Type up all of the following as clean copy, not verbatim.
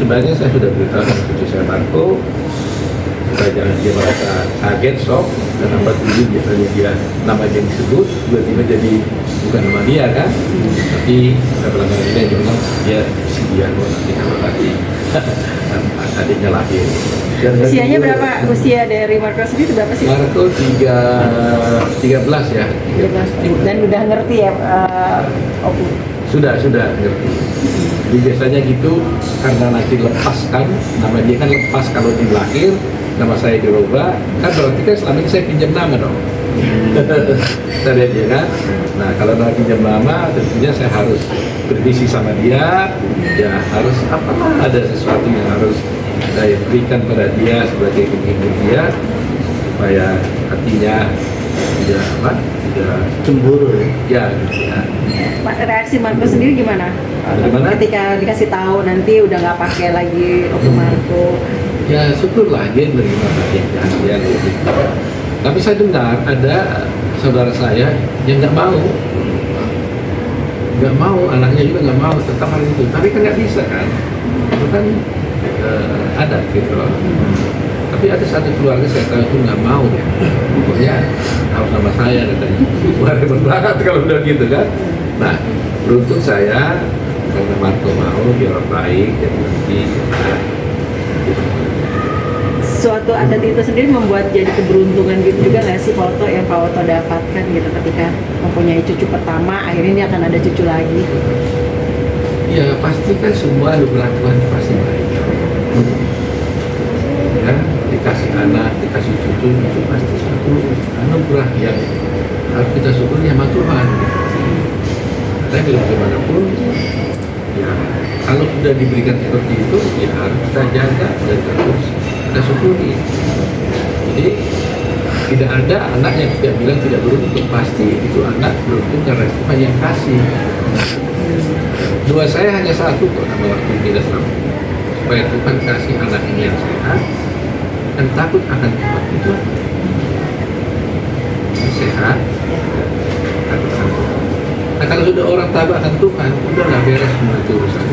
sebenarnya saya sudah beritahu sama cucu saya Marco supaya jangan dia merasa kaget, shock, dan apa dulu biasanya dia nama yang disebut tiba-tiba jadi bukan nama dia kan, tapi belakangan ini dia bilang dia si dia nanti kalau lagi adiknya lahir. Usianya berapa? Usia dari Marco sendiri berapa sih? Marco 13 ya. 13. Dan udah ngerti ya, Opu? Sudah ngerti. Jadi biasanya gitu karena nanti lepas kan, nama dia kan lepas kalau di lahir, nama saya dirubah, kan berarti kan selama ini saya pinjam nama dong. Saya lihat dia kan. Nah kalau nama pinjam nama, tentunya saya harus berdisi sama dia, ya harus ada sesuatu yang harus saya berikan pada dia sebagai penghibur dia supaya hatinya tidak cemburu ya gitu ya. Reaksi Marco sendiri gimana? Gimana? Ketika dikasih tahu nanti udah nggak pakai lagi Opu Marco. Ya syukurlah dia menerima bagian gitu. Tapi saya dengar ada saudara saya yang nggak mau, anaknya juga nggak mau tentang hal itu. Tapi kan nggak bisa kan, itu kan adat gitu loh. Tapi ada satu keluarga saya tahu itu nggak mau ya, pokoknya harus nama saya katanya. Wah repot banget kalau udah gitu kan. Nah beruntung saya karena Marco mau, dia orang baik, dia mengerti. Suatu adat itu sendiri membuat jadi keberuntungan gitu juga nggak sih foto yang Pak Oto dapatkan gitu ketika mempunyai cucu pertama, akhirnya ini akan ada cucu lagi. Ya pasti kan semua anugerah Tuhan pasti baik. Ya dikasih anak, dikasih cucu itu pasti satu anugerah yang harus kita syukuri sama Tuhan. Saya bilang bagaimanapun, ya kalau sudah diberikan seperti itu, ya harus kita jaga dan terus kita syukuri. Jadi tidak ada anak yang tidak bilang tidak beruntung, pasti itu anak beruntung karena Tuhan yang kasih. Doa saya hanya satu kok nama waktu kita selama ini, supaya Tuhan kasih anak ini yang sehat dan takut akan Tuhan itu sehat, takut akan Tuhan. Nah kalau sudah orang takut akan Tuhan, udahlah beres semua itu urusan.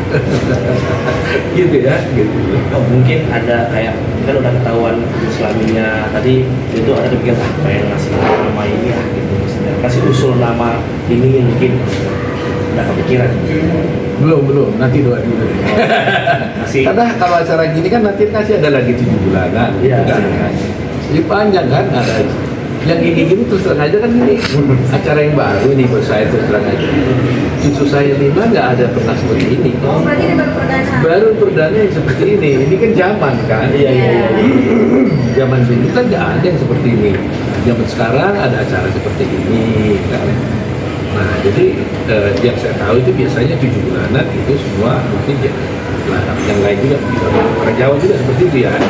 Gitu ya, gitu. Oh, mungkin ada kayak kan udah ketahuan Islaminya tadi itu ada kepikiran apa yang ngasih nama ini ya gitu, kasih usul nama ini mungkin udah kepikiran. Belum, nanti doa dulu. Masih. Karena kalau acara gini kan nanti kasih ada lagi 7 bulanan, Iya. kan? Jadi panjang kan, ada yang gini terus terang aja kan ini acara yang baru nih buat saya terus terang aja. Cucu saya 5 nggak ada pernah seperti ini. Oh, berarti ini baru perdana. Baru perdana yang seperti ini kan zaman kan. Iya. Zaman dulu kan nggak ada yang seperti ini. Zaman sekarang ada acara seperti ini kan. Nah jadi yang saya tahu itu biasanya 7 bulanan itu semua mungkin ya. Nah, yang lain juga bisa orang Jawa juga seperti itu ya. 7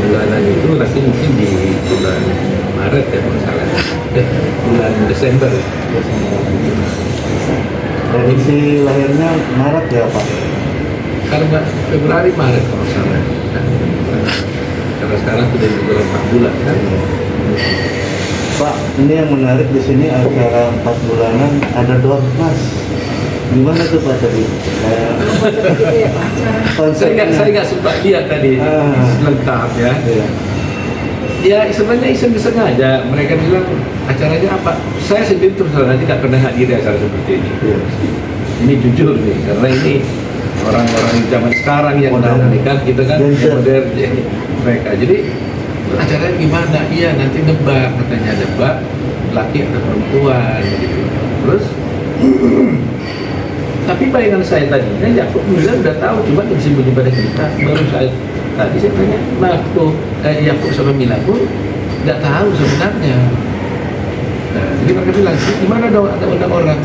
bulanan itu nanti mungkin di bulan Maret ya kalau salah. Bulan Desember. Prediksi lahirnya Maret ya Pak? Kalau nggak Februari Maret kalau salah. Karena sekarang sudah di bulan 4 bulan kan. Pak, ini yang menarik di sini acara 4 bulanan ada doa mas. Gimana tuh Pak tadi? Saya nggak sempat lihat tadi lengkap ya. Ya sebenarnya iseng-iseng aja. Mereka bilang acaranya apa? Saya sendiri terus terang aja nggak pernah hadir di acara seperti ini. Ini jujur nih, karena ini orang-orang zaman sekarang yang tahu nih kan, kita kan modern mereka. Jadi acaranya gimana? Iya nanti nebak, katanya nebak laki atau perempuan gitu. Terus tapi bayangan saya tadinya Yakub bilang udah tahu, cuma disembunyi pada kita. Baru saya tadi saya tanya, Yakub sama Mila pun nggak tahu sebenarnya. Nah, jadi mereka bilang, gimana dong ada orang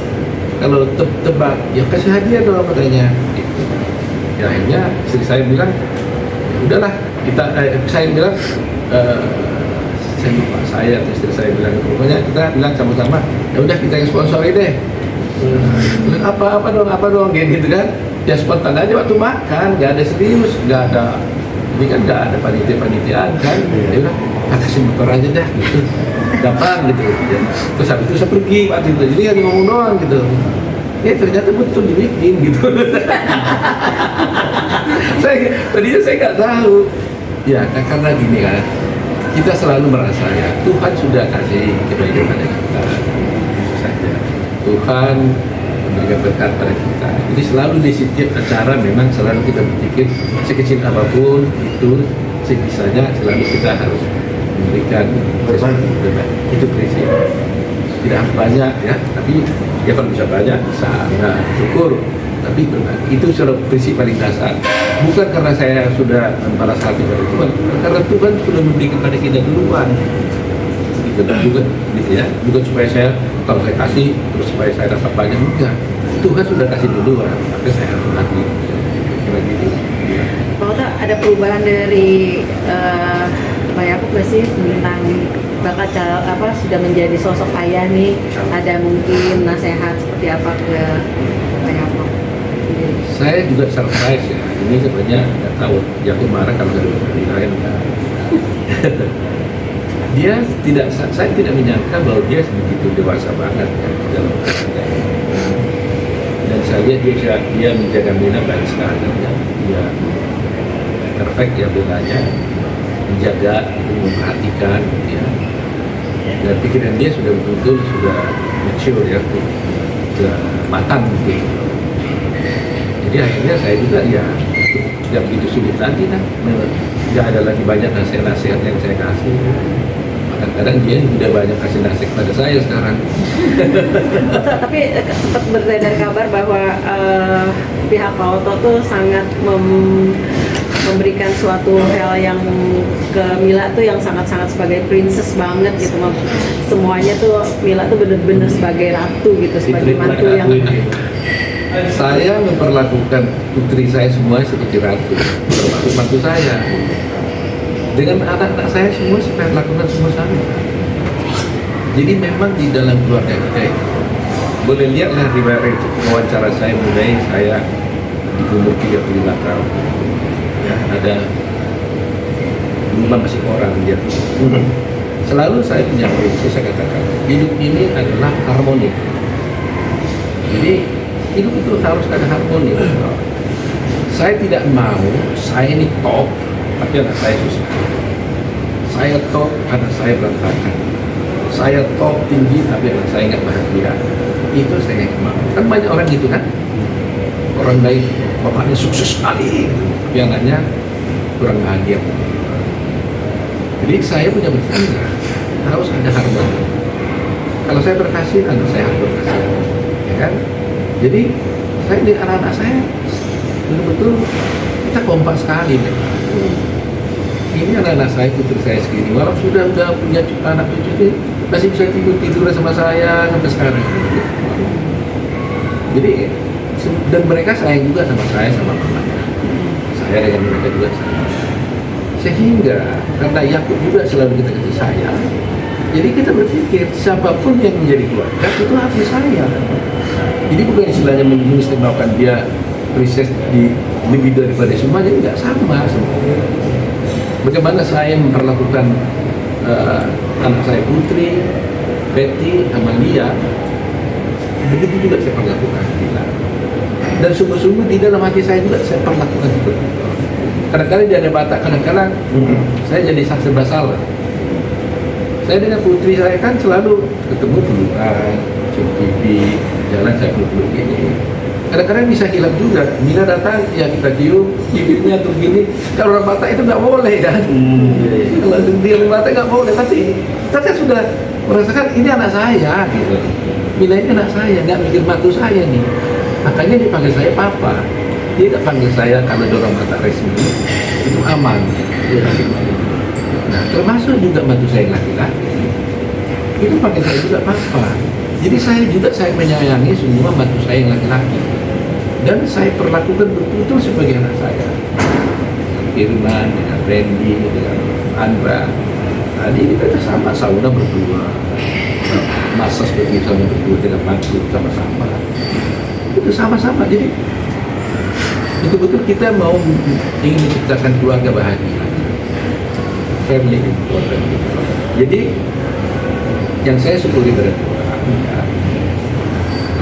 kalau tebak, ya kasih hadiah dong katanya. Gitu. Ya akhirnya istri saya bilang, ya udahlah kita, saya bilang, saya lupa saya atau istri saya bilang, pokoknya kita bilang sama-sama, ya udah kita yang sponsori deh. Apa dong gitu kan, ya spontan aja waktu makan, nggak ada serius, nggak ada, ini kan nggak ada panitiaan kan, ya udah kasih motor aja dah gitu, gampang gitu ya. Terus habis itu saya pergi waktu itu, jadi hanya ngomong doang gitu. ternyata betul dibikin gitu. Tadinya saya nggak tahu. Ya karena gini kan, kita selalu merasa ya Tuhan sudah kasih kebaikan pada kita. Itu saja. Tuhan memberikan berkat pada kita. Jadi selalu di setiap acara memang selalu kita berpikir sekecil apapun itu sebisanya selalu kita harus memberikan berbagi. Itu prinsip. Tidak harus banyak ya, tapi ya kalau bisa banyak bisa, nah, syukur. Tapi berbagi itu sudah prinsip paling dasar. Bukan karena saya sudah membalas hati pada Tuhan, karena Tuhan sudah memberikan pada kita duluan. Bukan gitu ya, bukan supaya saya kalau saya kasih terus supaya saya dapat banyak, enggak. Tuhan sudah kasih duluan, maka saya harus berbagi. Begitu. Kalau tak ada perubahan dari Pak Yakub nggak sih tentang bakal sudah menjadi sosok ayah nih, ada mungkin nasihat seperti apa ke Pak Yakub? Saya juga surprise ya, ini sebenarnya nggak tahu, Yakub marah kalau saya lain enggak. Dia tidak, saya tidak menyangka bahwa dia begitu dewasa banget ya, dalam dan saya lihat dia menjaga Mina baik sekali ya. Dia perfect ya belanya, menjaga, memperhatikan ya. Dan pikiran dia sudah betul-betul sudah mature ya, sudah matang gitu. Jadi akhirnya saya juga ya tidak begitu sulit lagi kan, tidak ada lagi banyak nasihat-nasihat yang saya kasih. Kadang-kadang dia sudah banyak kasih nasihat pada saya sekarang. Tapi sempat beredar kabar bahwa pihak Pak Oto tuh sangat memberikan suatu hal yang ke Mila tuh yang sangat-sangat sebagai princess banget gitu. Semuanya tuh Mila tuh bener-bener sebagai ratu gitu, sebagai mantu yang saya memperlakukan putri saya semua seperti ratu, termasuk mantu saya. Dengan anak-anak saya semua saya lakukan semua sama. Jadi memang di dalam keluarga kita, boleh lihatlah riwayat wawancara saya mulai saya di umur 35 tahun. Ya, ada 5 masih orang dia. Selalu saya punya prinsip, saya katakan hidup ini adalah harmoni. Jadi hidup itu harus ada harmoni. Saya tidak mau saya ini top, tapi anak saya susah. Saya top, anak saya berantakan. Saya top tinggi, tapi anak saya nggak bahagia. Itu saya nggak mau. Kan banyak orang gitu kan. Orang baik, bapaknya sukses sekali, tapi anaknya kurang bahagia. Jadi saya punya prinsip harus ada harmoni. Kalau saya berhasil, anak saya harus berhasil, ya kan? Jadi saya di anak-anak saya betul-betul kita kompak sekali. Ini anak-anak saya, putri saya segini, walau sudah punya anak cucu masih bisa tidur sama saya sampai sekarang. Jadi dan mereka sayang juga sama saya, sama mamanya. Saya dengan mereka juga sayang. Sehingga karena Yakub juga selalu kita kasih sayang, jadi kita berpikir siapapun yang menjadi keluarga itu harus disayang. Jadi bukan istilahnya mengistimewakan dia princess lebih daripada semuanya, tidak sama sebenarnya. Bagaimana saya memperlakukan anak saya Putri, Betty, Amalia, begitu juga saya perlakukan Bila. Dan sungguh-sungguh di dalam hati saya juga saya perlakukan seperti itu. Kadang-kadang dia ada batak, kadang-kadang saya jadi saksi bersalah. Saya dengan putri saya kan selalu ketemu pelukan, cium pipi, jalan saya peluk-peluk gini. Kadang-kadang bisa hilang juga. Mila datang, ya kita cium, bibirnya tuh gini. Kalau orang Batak itu nggak boleh kan? Kalau dia orang Batak nggak boleh. Tapi saya sudah merasakan ini anak saya, gitu. Mila ini anak saya, nggak mikir mantu saya nih. Makanya dia panggil saya papa. Dia nggak panggil saya kalau ada orang Batak resmi. Itu aman. Nah, termasuk juga mantu saya yang laki-laki. Itu panggil saya juga papa. Jadi saya menyayangi semua mantu saya yang laki-laki. Dan saya perlakukan betul-betul sebagai anak saya. Dengan Firman, dengan Randy, dengan Andra. Tadi kita sama sauna berdua. Masa seperti sama berdua dengan mantu sama-sama. Itu sama-sama. Jadi betul-betul kita mau ingin menciptakan keluarga bahagia. Family important. Jadi yang saya syukuri pada Tuhan, ya,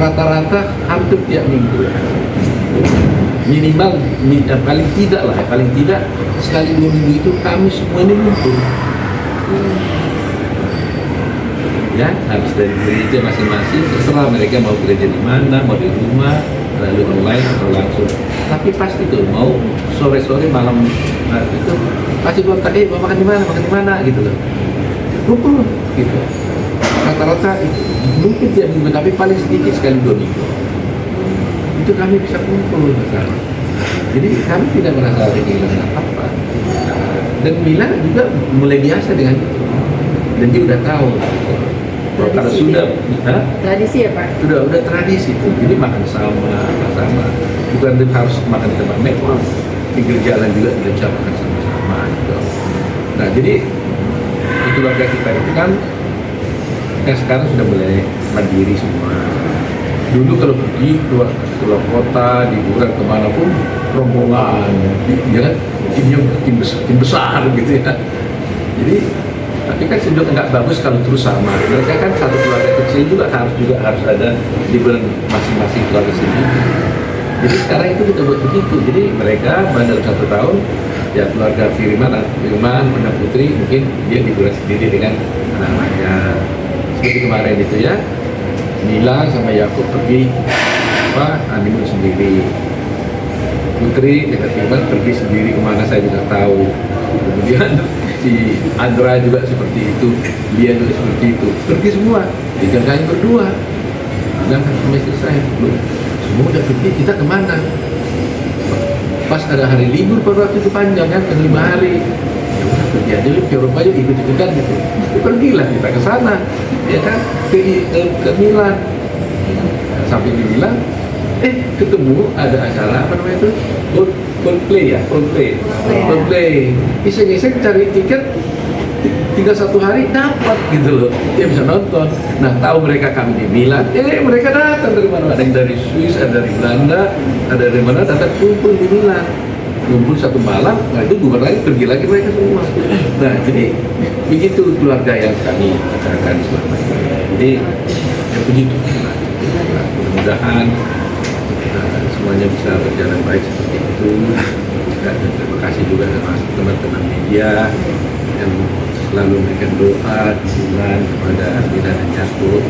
rata-rata hampir tiap minggu minimal paling tidak sekali 2 minggu itu kami semua ini ngumpul ya, habis dari gereja masing-masing terserah mereka mau gereja di mana, mau di rumah, lalu online atau langsung. Tapi pasti tuh mau sore-sore malam itu pasti gua mau makan di mana gitu loh. Kumpul gitu. Rata-rata mungkin tiap minggu tapi paling sedikit sekali 2 minggu. Itu kami bisa kumpul bersama. Jadi kami tidak merasa kehilangan apa-apa. Dan Mila juga mulai biasa dengan itu. Dan dia udah tahu. Kalau sudah, tradisi ya Pak? Udah tradisi tuh. Jadi makan sama. Bukan harus makan di tempat mewah. Pinggir jalan juga bisa makan sama-sama. Gitu. Nah jadi keluarga kita itu kan sekarang sudah mulai mandiri semua. Dulu kalau pergi keluar kota, liburan kemana pun rombongan, ya kan, tim besar gitu ya. Jadi tapi kan sudah nggak bagus kalau terus sama. Mereka kan satu keluarga kecil juga harus ada liburan masing-masing keluarga sendiri. Jadi sekarang itu kita buat begitu. Jadi mereka dalam 1 tahun ya keluarga Firman, Bunda Putri mungkin dia liburan sendiri dengan anak-anaknya. Seperti kemarin itu ya, Mila sama Yakub pergi honeymoon sendiri. Putri dengan Firman pergi sendiri kemana saya juga tahu. Kemudian si Andra juga seperti itu, dia juga seperti itu. Pergi semua, dijagain berdua. Bilang sama istri saya, loh, semua udah pergi, kita kemana? Pas ada hari libur pada waktu itu panjang kan, 5 hari. Ya udah pergi aja ke Eropa yuk, ikut-ikutan gitu. Pergilah kita ke sana, ya kan, ke Milan. Sampai di Milan, ketemu ada acara apa namanya itu? Coldplay. Iseng-iseng cari tiket, tinggal 1 hari dapat gitu loh, dia bisa nonton. Nah tahu mereka kami di Milan, mereka datang dari mana? Ada yang dari Swiss, ada dari Belanda, ada dari mana, datang kumpul di Milan. Kumpul 1 malam, nah itu bubar lagi, pergi lagi mereka semua. Nah jadi begitu keluarga yang kami acarkan selama ini. Jadi ya begitu. Nah, mudah-mudahan semuanya bisa berjalan baik seperti itu. Dan terima kasih juga sama teman-teman media yang selalu memberikan doa, dukungan kepada Mila dan Yakub.